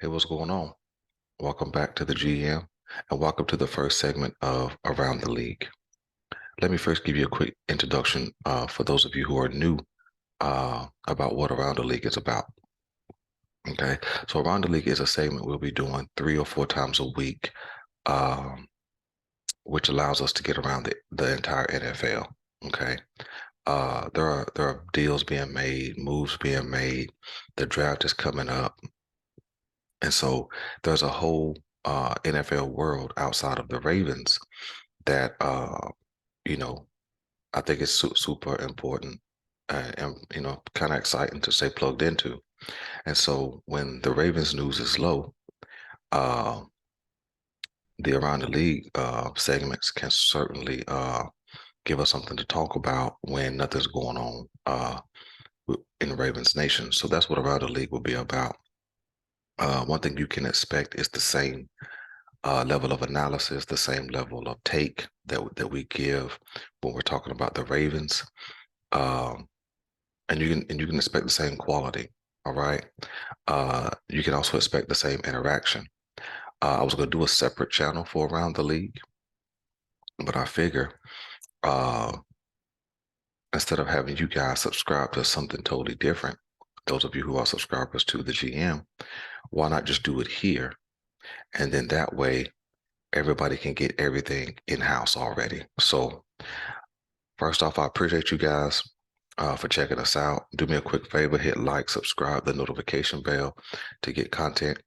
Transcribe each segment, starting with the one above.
Hey, what's going on? Welcome back to the GM and welcome to the first segment of Around the League. Let me first give you a quick introduction for those of you who are new about what Around the League is about. Okay, so Around the League is a segment we'll be doing 3 or 4 times a week, um, which allows us to get around the entire NFL. Okay, there are deals being made, moves being made. The draft is coming up, and so there's a whole NFL world outside of the Ravens that you know I think it's super important and kind of exciting to stay plugged into. And so when the Ravens news is low, uh, the Around the League segments can certainly give us something to talk about when nothing's going on in Ravens Nation. So that's what Around the League will be about. One thing you can expect is the same level of analysis, the same level of take that we give when we're talking about the Ravens, um, and you can expect the same quality. All right. You can also expect the same interaction. I was going to do a separate channel for Around the League, but I figure uh, instead of having you guys subscribe to something totally different, those of you who are subscribers to the GM, why not just do it here? And then that way, everybody can get everything in-house already. So first off, I appreciate you guys for checking us out. Do me a quick favor, hit like, subscribe, the notification bell to get content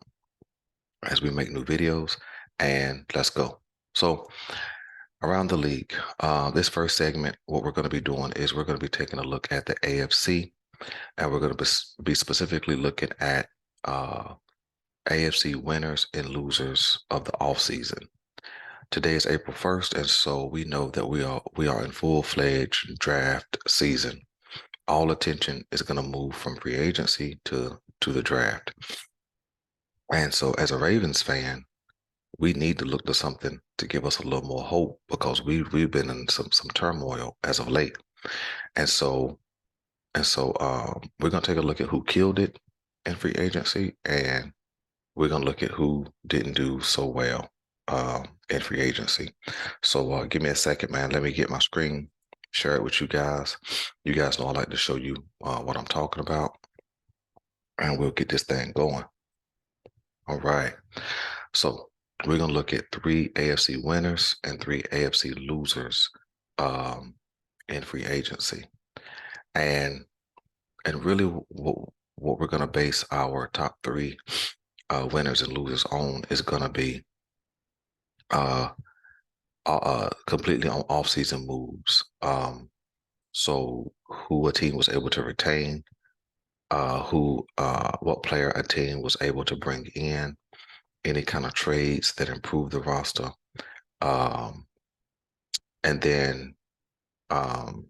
as we make new videos, and let's go. So around the league, this first segment, what we're going to be doing is we're going to be taking a look at the AFC, and we're going to be specifically looking at AFC winners and losers of the offseason. Today is April 1st, and so we know that we are in full-fledged draft season. All attention is going to move from free agency to the draft. And so as a Ravens fan, we need to look to something to give us a little more hope because we've been in some turmoil as of late. And so we're gonna take a look at who killed it in free agency, and we're gonna look at who didn't do so well in free agency. So give me a second, man. Let me get my screen, share it with you guys. You guys know I like to show you what I'm talking about, and we'll get this thing going. All right. So we're gonna look at 3 AFC winners and 3 AFC losers um, in free agency, and really what we're gonna base our top three winners and losers on is gonna be uh, completely on off-season moves. So who a team was able to retain, what player a team was able to bring in, any kind of trades that improve the roster, um, and then um,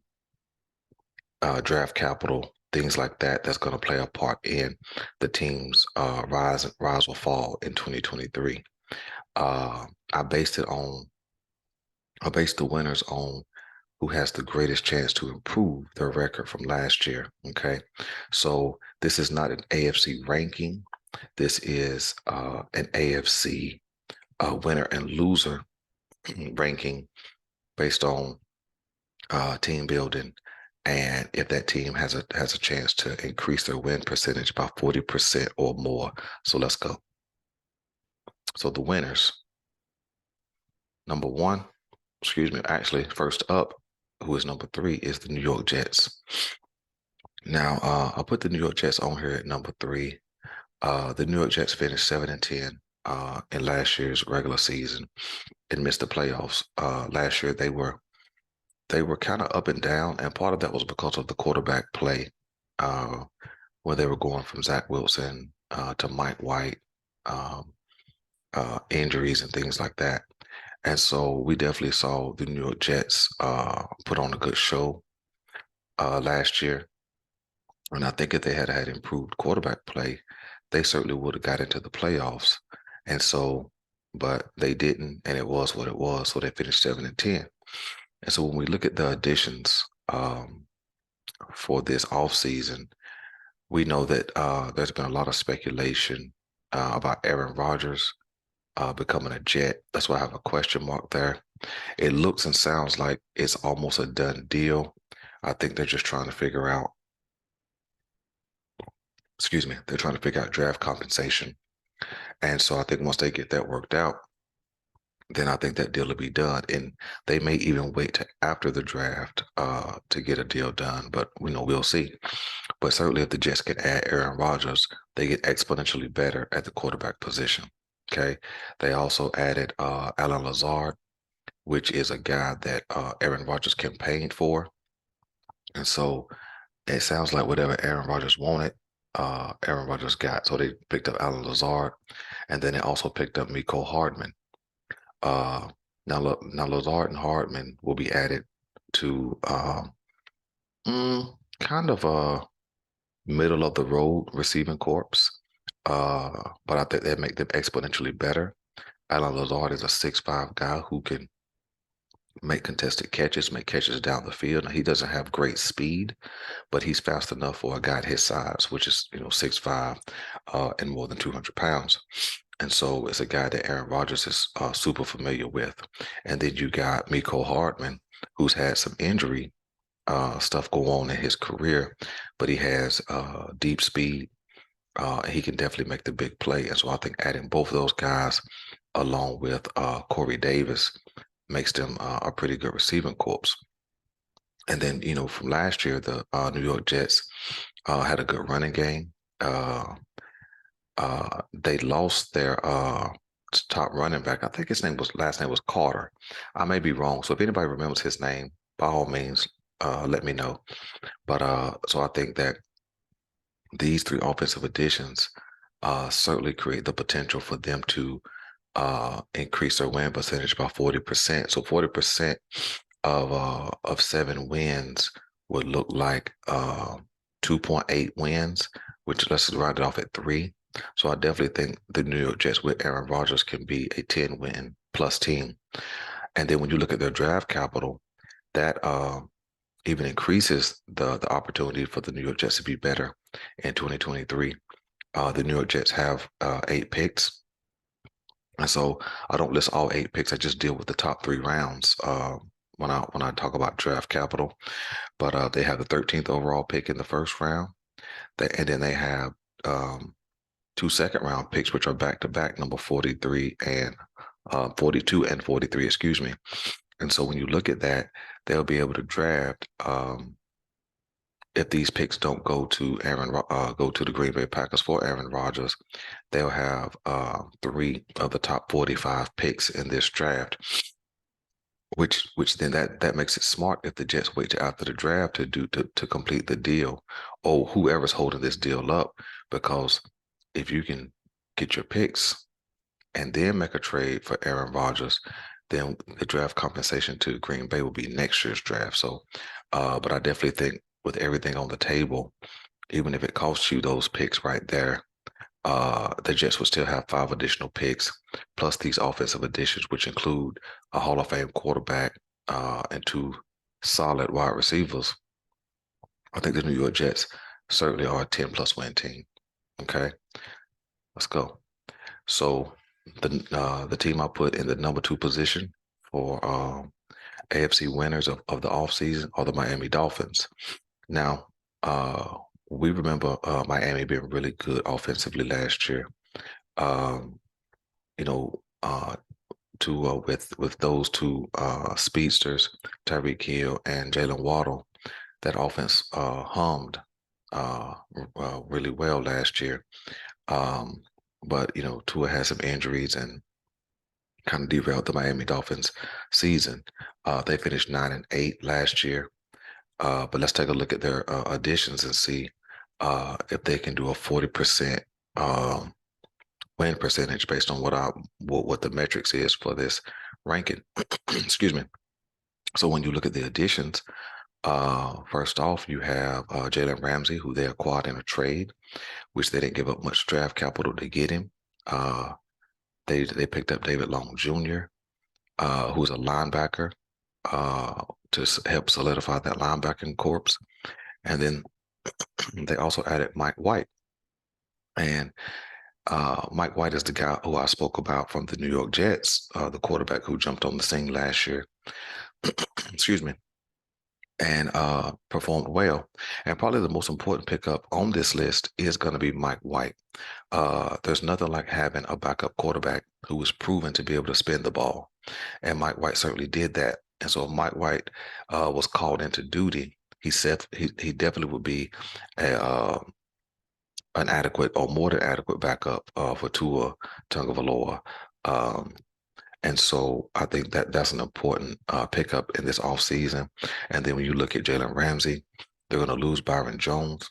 draft capital, things like that. That's going to play a part in the team's rise or fall in 2023. I based it on I based the winners on who has the greatest chance to improve their record from last year. Okay, so this is not an AFC ranking. This is an AFC winner and loser ranking based on team building, and if that team has a chance to increase their win percentage by 40% or more. So let's go. So the winners, number one, excuse me, actually first up, who is number 3, is the New York Jets. Now, I'll put the New York Jets on here at number 3. The New York Jets finished 7-10 in last year's regular season and missed the playoffs. Last year they were kind of up and down, and part of that was because of the quarterback play, uh, where they were going from Zach Wilson to Mike White, um, injuries and things like that. And so we definitely saw the New York Jets put on a good show last year. And I think if they had had improved quarterback play, they certainly would have got into the playoffs. And so, but they didn't, and it was what it was. So they finished 7-10. And so when we look at the additions for this offseason, we know that there's been a lot of speculation about Aaron Rodgers becoming a Jet. That's why I have a question mark there. It looks and sounds like it's almost a done deal. I think they're just trying to figure out, excuse me, they're trying to figure out draft compensation. And so I think once they get that worked out, then I think that deal will be done. And they may even wait to after the draft to get a deal done. But we'll see. But certainly if the Jets can add Aaron Rodgers, they get exponentially better at the quarterback position. Okay. They also added Alan Lazard, which is a guy that Aaron Rodgers campaigned for. And so it sounds like whatever Aaron Rodgers wanted, Aaron Rodgers got. So they picked up Alan Lazard, and then they also picked up Miko Hardman. Uh, now Lazard and Hardman will be added to kind of a middle of the road receiving corps. But I think that make them exponentially better. Alan Lazard is a 6'5" guy who can make contested catches, make catches down the field. Now, he doesn't have great speed, but he's fast enough for a guy his size, which is 6'5" and more than 200 pounds. And so it's a guy that Aaron Rodgers is super familiar with. And then you got Miko Hardman, who's had some injury stuff go on in his career, but he has deep speed. And he can definitely make the big play. And so I think adding both of those guys along with Corey Davis makes them a pretty good receiving corps. And then, from last year, the New York Jets had a good running game. They lost their top running back. I think his last name was Carter. I may be wrong. So if anybody remembers his name, by all means, let me know. But so I think that these three offensive additions certainly create the potential for them to increase their win percentage by 40%. So 40% of 7 wins would look like 2.8 wins, which let's round it off at 3. So I definitely think the New York Jets with Aaron Rodgers can be a 10-win plus team. And then when you look at their draft capital, that even increases the opportunity for the New York Jets to be better in 2023. The New York Jets have 8 picks. And so I don't list all 8 picks. I just deal with the top 3 rounds when I talk about draft capital. But they have the 13th overall pick in the first round. And then they have 2 second-round picks, which are back-to-back, number 43 and 42 and 43, excuse me. And so when you look at that, they'll be able to draft if these picks don't go to the Green Bay Packers for Aaron Rodgers, they'll have 3 of the top 45 picks in this draft. Which then that makes it smart if the Jets wait till after the draft to complete the deal, or whoever's holding this deal up, because if you can get your picks and then make a trade for Aaron Rodgers, then the draft compensation to Green Bay will be next year's draft. So, but I definitely think with everything on the table, even if it costs you those picks right there, the Jets would still have 5 additional picks, plus these offensive additions, which include a Hall of Fame quarterback and 2 solid wide receivers. I think the New York Jets certainly are a 10+ win team. Okay, let's go. So the team I put in the number 2 position for AFC winners of the offseason are the Miami Dolphins. Now, we remember Miami being really good offensively last year. With those 2 speedsters, Tyreek Hill and Jalen Waddle, that offense hummed really well last year. But Tua had some injuries and kind of derailed the Miami Dolphins season. They finished 9-8 last year. But let's take a look at their additions and see if they can do a 40% win percentage based on what the metrics is for this ranking. Excuse me. So when you look at the additions, first off, you have Jalen Ramsey, who they acquired in a trade, which they didn't give up much draft capital to get him. They picked up David Long Jr., who's a linebacker, to help solidify that linebacking corps. And then they also added Mike White. And Mike White is the guy who I spoke about from the New York Jets, the quarterback who jumped on the scene last year. Excuse me. And performed well. And probably the most important pickup on this list is going to be Mike White. There's nothing like having a backup quarterback who is proven to be able to spin the ball. And Mike White certainly did that. And so if Mike White was called into duty, he said he definitely would be a, an adequate or more than adequate backup for Tua Tagovailoa. Um, and so I think that that's an important pickup in this offseason. And then when you look at Jalen Ramsey, they're going to lose Byron Jones,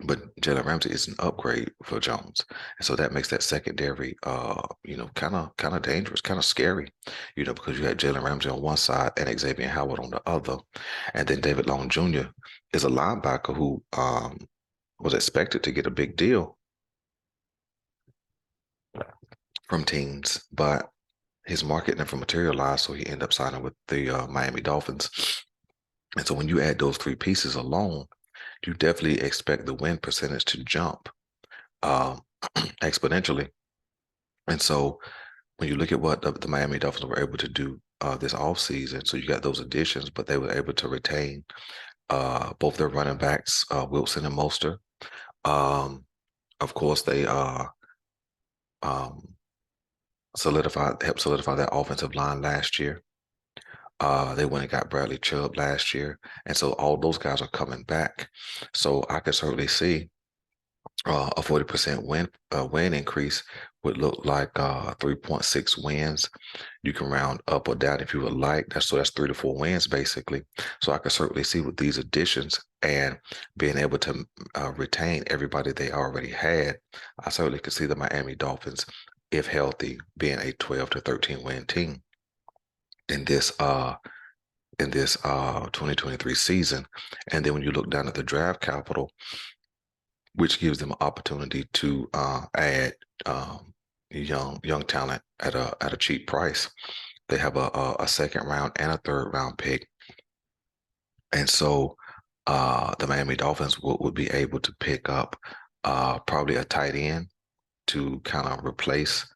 but Jalen Ramsey is an upgrade for Jones. And so that makes that secondary, kind of dangerous, kind of scary, because you had Jalen Ramsey on one side and Xavier Howard on the other. And then David Long Jr. is a linebacker who was expected to get a big deal from teams, but his market never materialized, so he ended up signing with the Miami Dolphins. And so when you add those three pieces alone, you definitely expect the win percentage to jump exponentially. And so when you look at what the Miami Dolphins were able to do this offseason, so you got those additions, but they were able to retain both their running backs, Wilson and Mostert. Of course, they um, helped solidify that offensive line last year. They went and got Bradley Chubb last year, and so all those guys are coming back. So I could certainly see a 40% win increase would look like 3.6 wins. You can round up or down if you would like. That's 3 to 4 wins basically. So I could certainly see with these additions and being able to retain everybody they already had, I certainly could see the Miami Dolphins, if healthy, being a 12 to 13 win team in this 2023 season. And then when you look down at the draft capital, which gives them an opportunity to add young talent at a cheap price. They have a second round and a third round pick, and so the Miami Dolphins would be able to pick up probably a tight end to kind of replace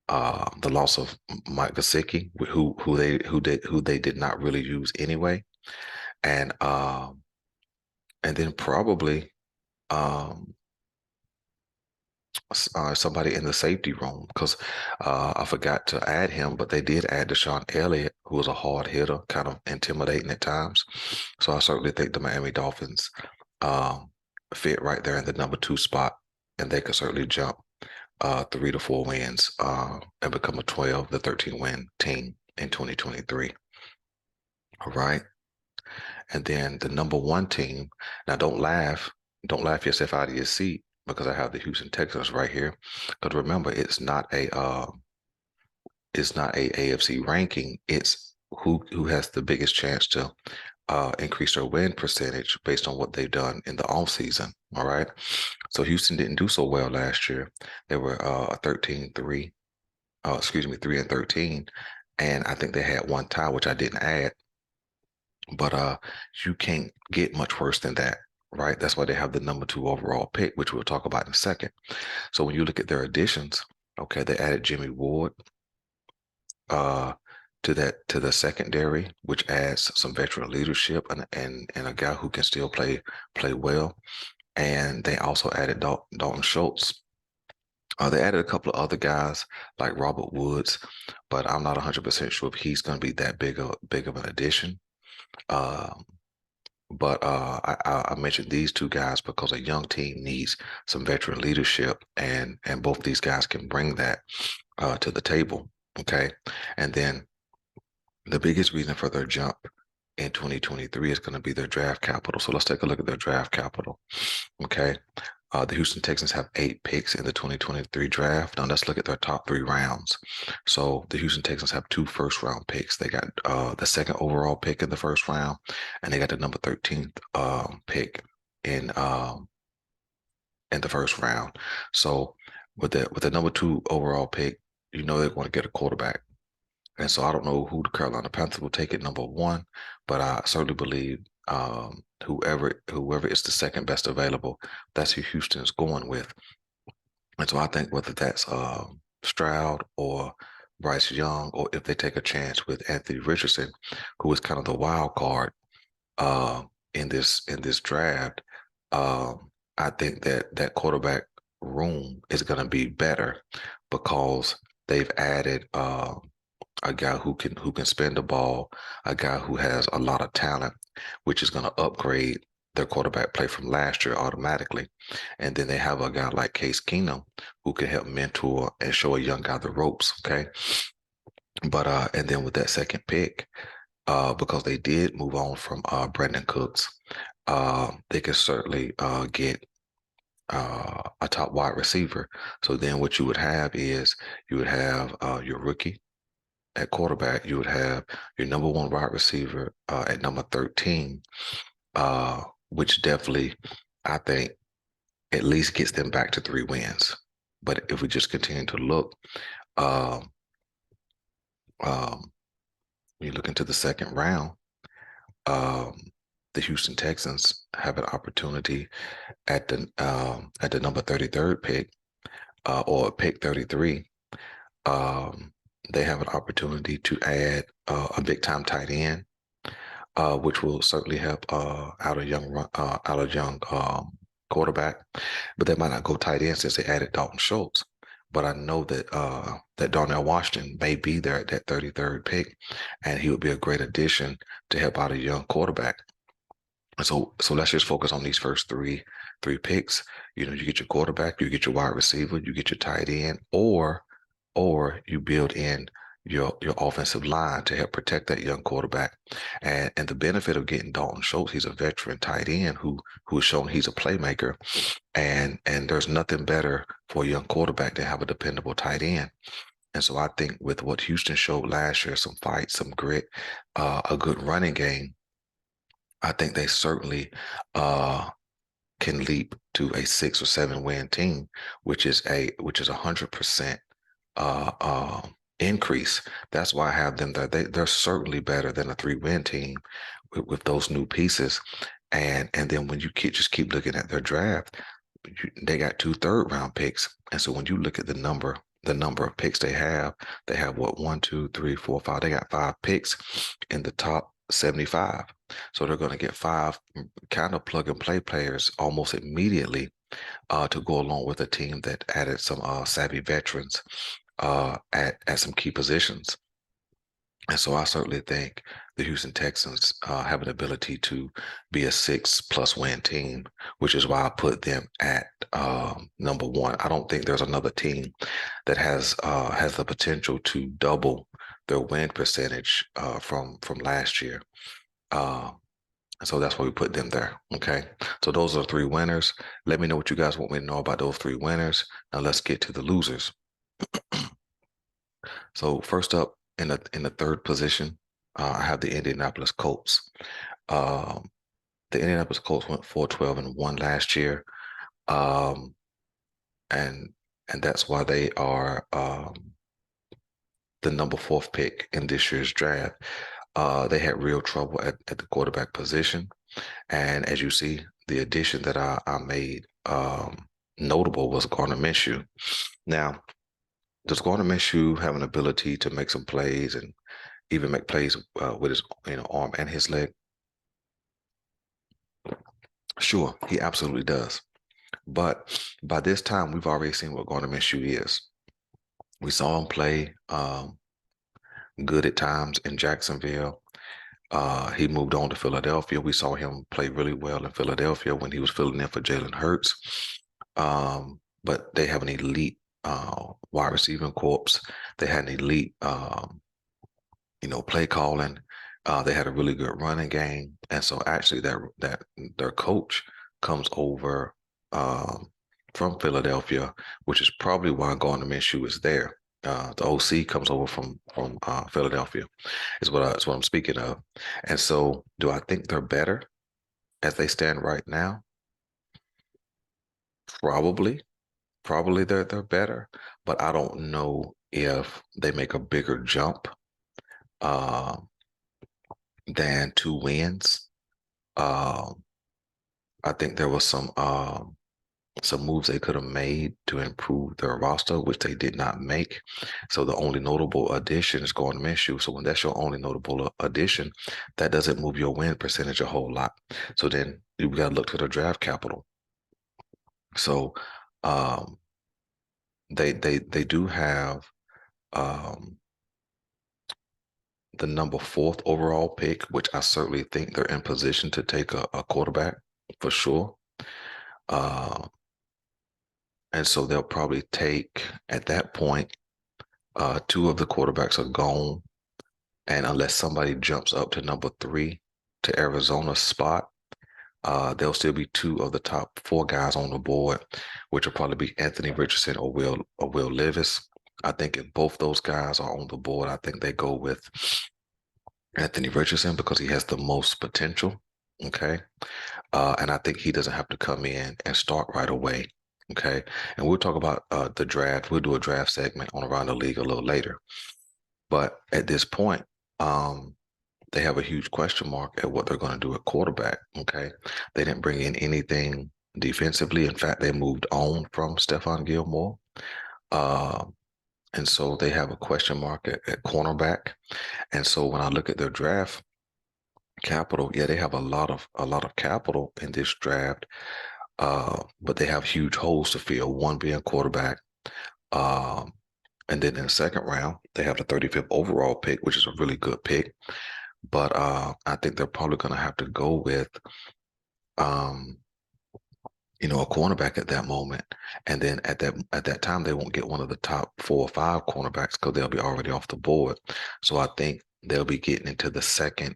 the loss of Mike Gesicki, who they did not really use anyway, and then probably somebody in the safety room because I forgot to add him, but they did add Deshaun Elliott, who was a hard hitter, kind of intimidating at times. So I certainly think the Miami Dolphins fit right there in the number 2 spot, and they could certainly jump 3 to 4 wins and become a 12 to 13 win team in 2023. All right. And then the number 1 team, now don't laugh yourself out of your seat because I have the Houston Texans right here. Because remember, it's not a AFC ranking. It's who has the biggest chance to increase their win percentage based on what they've done in the offseason. All right. So Houston didn't do so well last year. They were 13-3, 3-13. And I think they had one tie, which I didn't add. But you can't get much worse than that, right? That's why they have the number 2 overall pick, which we'll talk about in a second. So when you look at their additions, okay, they added Jimmy Ward to the secondary, which adds some veteran leadership and a guy who can still play well. And they also added Dalton Schultz. They added a couple of other guys like Robert Woods, but I'm not 100% sure if he's going to be that big of an addition. But I mentioned these 2 guys because a young team needs some veteran leadership, and both these guys can bring that to the table. Okay, and then the biggest reason for their jump in 2023 is going to be their draft capital. So let's take a look at their draft capital. Okay. The Houston Texans have 8 picks in the 2023 draft. Now let's look at their top 3 rounds. So the Houston Texans have 2 first-round picks. They got the second overall pick in the first round, and they got the number 13th pick in the first round. So with the number 2 overall pick, they're going to get a quarterback. And so I don't know who the Carolina Panthers will take at number 1, but I certainly believe whoever is the second best available, that's who Houston is going with. And so I think whether that's Stroud or Bryce Young, or if they take a chance with Anthony Richardson, who is kind of the wild card uh, in this draft, I think that that quarterback room is going to be better because they've added a guy who can spin the ball, a guy who has a lot of talent, which is going to upgrade their quarterback play from last year automatically. And then they have a guy like Case Keenum who can help mentor and show a young guy the ropes. Okay. But and then with that second pick, because they did move on from Brandon Cooks, they could certainly get a top wide receiver. So then what you would have is you would have your rookie at quarterback, you would have your number one wide receiver at number 13, which definitely, I think, at least gets them back to 3 wins. But if we just continue to look, um, um, you look into the second round, um, the Houston Texans have an opportunity at the number 33rd pick or pick 33. Um, they have an opportunity to add a big time tight end, which will certainly help out a young quarterback. But they might not go tight end since they added Dalton Schultz. But I know that that Darnell Washington may be there at that 33rd pick, and he would be a great addition to help out a young quarterback. So let's just focus on these first three picks. You know, you get your quarterback, you get your wide receiver, you get your tight end, or you build in your offensive line to help protect that young quarterback. And the benefit of getting Dalton Schultz, he's a veteran tight end who's shown he's a playmaker. And there's nothing better for a young quarterback than have a dependable tight end. And so I think with what Houston showed last year, some fight, some grit, a good running game, I think they certainly can leap to a 6 or 7 win team, which is 100% increase. That's why I have them there. They're certainly better than a 3 win team with those new pieces. And then when you just keep looking at their draft, they got 2 third round picks. And so when you look at the number of picks they have what, 1, 2, 3, 4, 5. They got 5 picks in the top 75. So they're going to get 5 kind of plug and play players almost immediately to go along with a team that added some savvy veterans at some key positions. And so I certainly think the Houston Texans have an ability to be a 6+ win team, which is why I put them at number one. I don't think there's another team that has the potential to double their win percentage from last year. Uh, so that's why we put them there. Okay. So those are the 3 winners. Let me know what you guys want me to know about those 3 winners. Now let's get to the losers. So first up in the third position, I have the Indianapolis Colts. Um, the Indianapolis Colts went 4-12-1 last year, um, and and that's why they are the number 4th pick in this year's draft. They had real trouble at the quarterback position, and as you see, the addition that I made notable was Gardner Minshew. Now, does Gardner Minshew have an ability to make some plays and even make plays with his arm and his leg? Sure, he absolutely does. But by this time, we've already seen what Gardner Minshew is. We saw him play good at times in Jacksonville. He moved on to Philadelphia. We saw him play really well in Philadelphia when he was filling in for Jalen Hurts. But they have an elite wide receiving corps. They had an elite play calling. They had a really good running game, and so actually that their coach comes over from Philadelphia, which is probably why Gardner Minshew is there. The OC comes over from Philadelphia, is what I'm speaking of. And so, do I think they're better as they stand right now? Probably, probably they're better, but I don't know if they make a bigger jump. Uh, than 2 wins. I think there was some some moves they could have made to improve their roster, which they did not make. So the only notable addition is Gardner Minshew. So when that's your only notable addition, that doesn't move your win percentage a whole lot. So then you got to look to the draft capital. So um, they do have um, the number fourth overall pick, which I certainly think they're in position to take a quarterback for sure. And so they'll probably take at that point, two of the quarterbacks are gone. And unless somebody jumps up to number three to Arizona's spot, there'll still be two of the top four guys on the board, which will probably be Anthony Richardson or Will Levis. I think if both those guys are on the board, I think they go with Anthony Richardson because he has the most potential. Okay. And I think he doesn't have to come in and start right away. Okay. And we'll talk about the draft. We'll do a draft segment on Around the League a little later. But at this point, they have a huge question mark at what they're going to do at quarterback. Okay. They didn't bring in anything defensively. In fact, they moved on from Stephon Gilmore. And so they have a question mark at cornerback. And so when I look at their draft capital, yeah, they have a lot of capital in this draft. But they have huge holes to fill, one being quarterback. And then in the second round, they have the 35th overall pick, which is a really good pick. But I think they're probably going to have to go with, a cornerback at that moment. And then at that time, they won't get one of the top 4 or 5 cornerbacks because they'll be already off the board. So I think they'll be getting into the second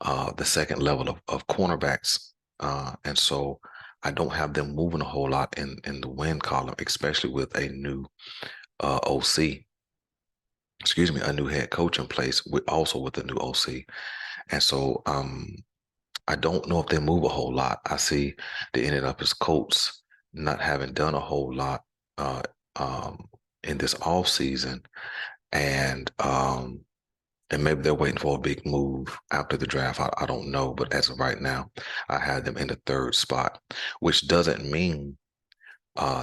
level of cornerbacks. And so I don't have them moving a whole lot in the win column, especially with a new OC. Excuse me, a new head coach in place, also with a new OC. And so I don't know if they move a whole lot. I see they ended up as Colts not having done a whole lot uh, um, in this off season, and maybe they're waiting for a big move after the draft. I don't know, but as of right now, I had them in the 3rd spot, which doesn't mean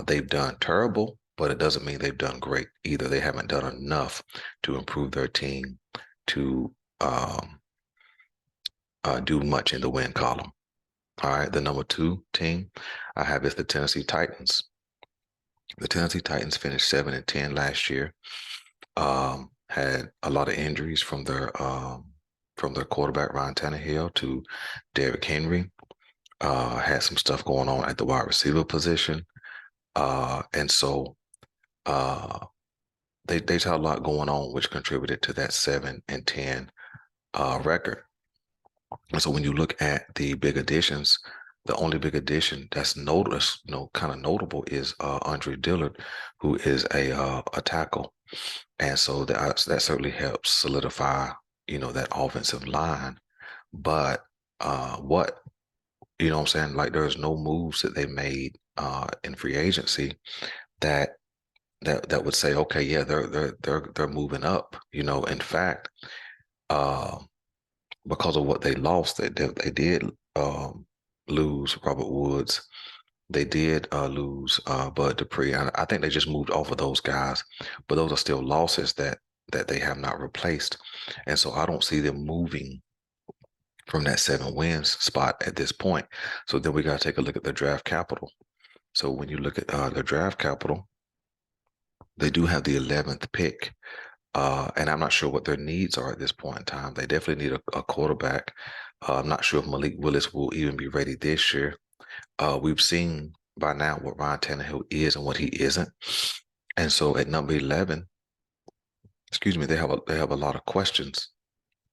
they've done terrible, but it doesn't mean they've done great either. They haven't done enough to improve their team to do much in the win column. All right, the number 2 team I have is the Tennessee Titans. The Tennessee Titans finished 7-10 last year. Had a lot of injuries from their quarterback Ryan Tannehill to Derrick Henry. Had some stuff going on at the wide receiver position, and so they had a lot going on, which contributed to that 7-10 record. And so when you look at the big additions, the only big addition that's kind of notable is Andre Dillard, who is a tackle, and so that certainly helps solidify that offensive line. But what what I'm saying, like there's no moves that they made in free agency that would say, okay, yeah, they're moving up. In fact, uh, because of what they lost, they did lose Robert Woods. They did lose Bud Dupree. I think they just moved off of those guys, but those are still losses that they have not replaced. And so I don't see them moving from that 7 wins spot at this point. So then we got to take a look at the draft capital. So when you look at the draft capital, they do have the 11th pick. And I'm not sure what their needs are at this point in time. They definitely need a quarterback. I'm not sure if Malik Willis will even be ready this year. We've seen by now what Ryan Tannehill is and what he isn't. And so at number 11, excuse me, they have a lot of questions.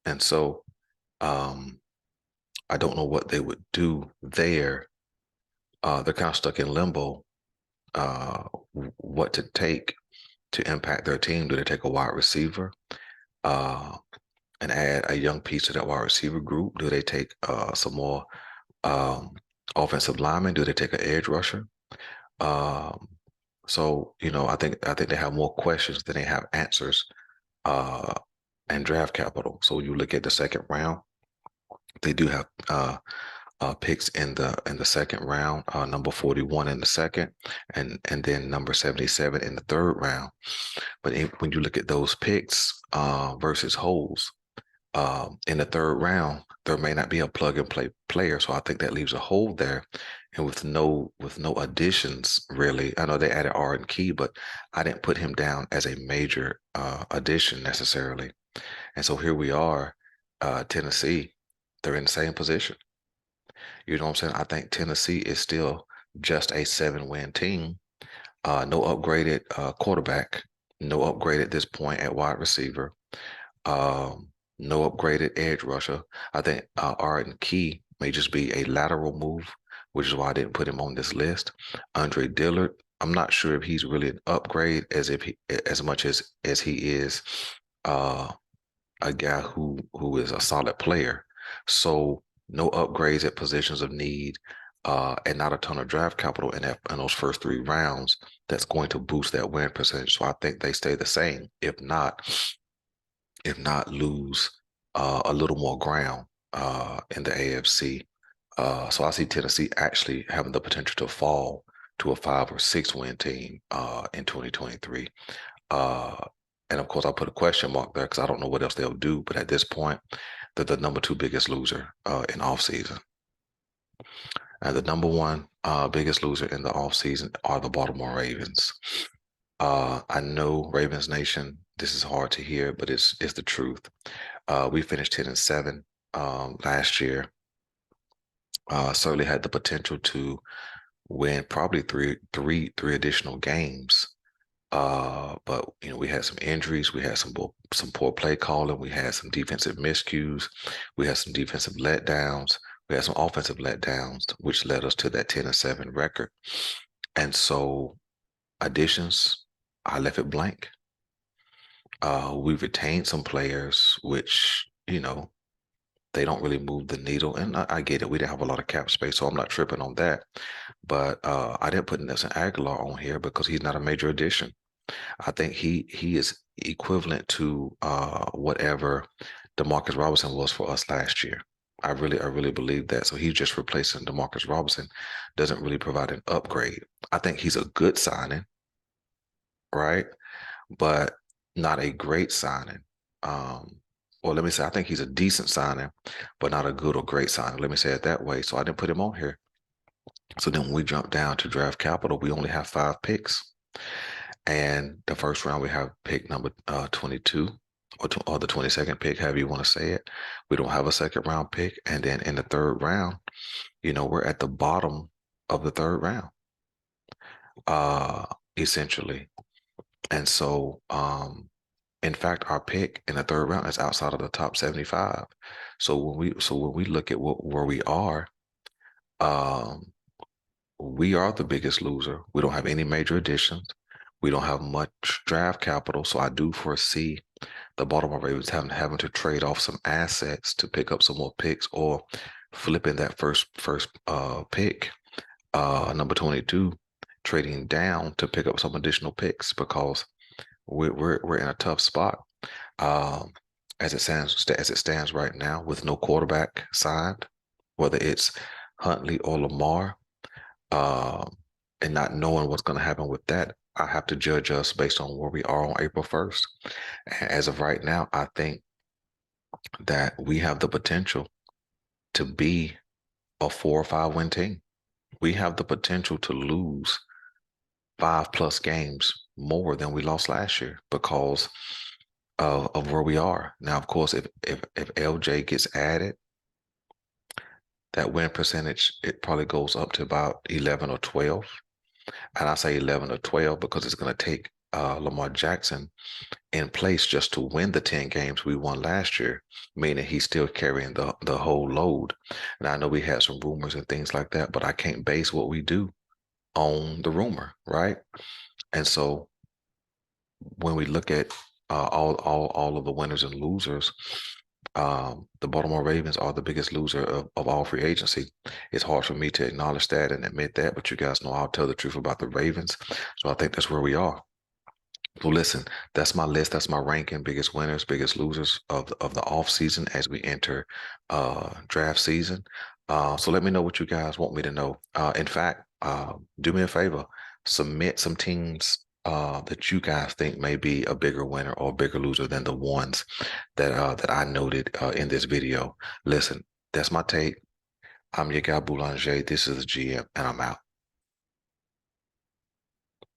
And so I don't know what they would do there. They're kind of stuck in limbo. What to take to impact their team? Do they take a wide receiver and add a young piece to that wide receiver group? Do they take some more offensive linemen? Do they take an edge rusher? So I think they have more questions than they have answers and draft capital. So you look at the second round, they do have picks in the second round, number 41 in the second, and then number 77 in the third round. But when you look at those picks versus holes, in the third round, there may not be a plug and play player, so I think that leaves a hole there. And with no additions really, I know they added R and Key, but I didn't put him down as a major addition necessarily. And so here we are, Tennessee, they're in the same position. You know what I'm saying? I think Tennessee is still just a 7-win team. No upgraded quarterback, no upgrade at this point at wide receiver. No upgraded edge rusher. I think Arden Key may just be a lateral move, which is why I didn't put him on this list. Andre Dillard, I'm not sure if he's really an upgrade as much as he is a guy who is a solid player. So no upgrades at positions of need, and not a ton of draft capital in those first 3 rounds. That's going to boost that win percentage. So I think they stay the same. If not lose a little more ground in the AFC. So I see Tennessee actually having the potential to fall to a 5 or 6 win team in 2023. And of course, I put a question mark there because I don't know what else they'll do. But at this point, they're the number 2 biggest loser in offseason. And the number 1 biggest loser in the offseason are the Baltimore Ravens. I know Ravens Nation, this is hard to hear, but it's the truth. We finished 10-7 last year. Certainly had the potential to win probably three additional games. But you know, we had some injuries, we had some poor play calling, we had some defensive miscues, we had some defensive letdowns, we had some offensive letdowns, which led us to that 10-7 record. And so additions, I left it blank. We retained some players, which, you know, they don't really move the needle. And I get it. We didn't have a lot of cap space, so I'm not tripping on that. But I didn't put Nelson Aguilar on here because he's not a major addition. I think he is equivalent to whatever DeMarcus Robinson was for us last year. I really believe that. So he's just replacing DeMarcus Robinson, doesn't really provide an upgrade. I think he's a good signing, right? But not a great signing. Or let me say, I think he's a decent signing, but not a good or great signing. Let me say it that way. So I didn't put him on here. So then when we jump down to draft capital, we only have 5 picks. And the first round, we have pick number 22 or the 22nd pick, however you want to say it. We don't have a second round pick. And then in the third round, you know, we're at the bottom of the third round, essentially. And so, in fact, our pick in the third round is outside of the top 75. So when we look at where we are the biggest loser. We don't have any major additions. We don't have much draft capital. So I do foresee the Baltimore Ravens having to trade off some assets to pick up some more picks, or flipping that first pick, number 22, trading down to pick up some additional picks, because we're in a tough spot as it stands right now, with no quarterback signed, whether it's Huntley or Lamar, and not knowing what's going to happen with that. I have to judge us based on where we are on April 1st. As of right now, I think that we have the potential to be a 4 or 5 win team. We have the potential to lose 5+ games more than we lost last year because of where we are. Now, of course, if LJ gets added, that win percentage, it probably goes up to about 11 or 12. And I say 11 or 12 because it's going to take Lamar Jackson in place just to win the 10 games we won last year, meaning he's still carrying the whole load. And I know we had some rumors and things like that, but I can't base what we do on the rumor, right? And so when we look at all of the winners and losers, the Baltimore Ravens are the biggest loser of all free agency. It's hard for me to acknowledge that and admit that, but you guys know I'll tell the truth about the Ravens. So I think that's where we are. Well, listen, that's my list. That's my ranking: biggest winners, biggest losers of the off season as we enter draft season. So let me know what you guys want me to know. In fact, do me a favor, submit some teams that you guys think may be a bigger winner or a bigger loser than the ones that I noted in this video. Listen, that's my take. I'm your guy Boulanger. This is the GM, and I'm out.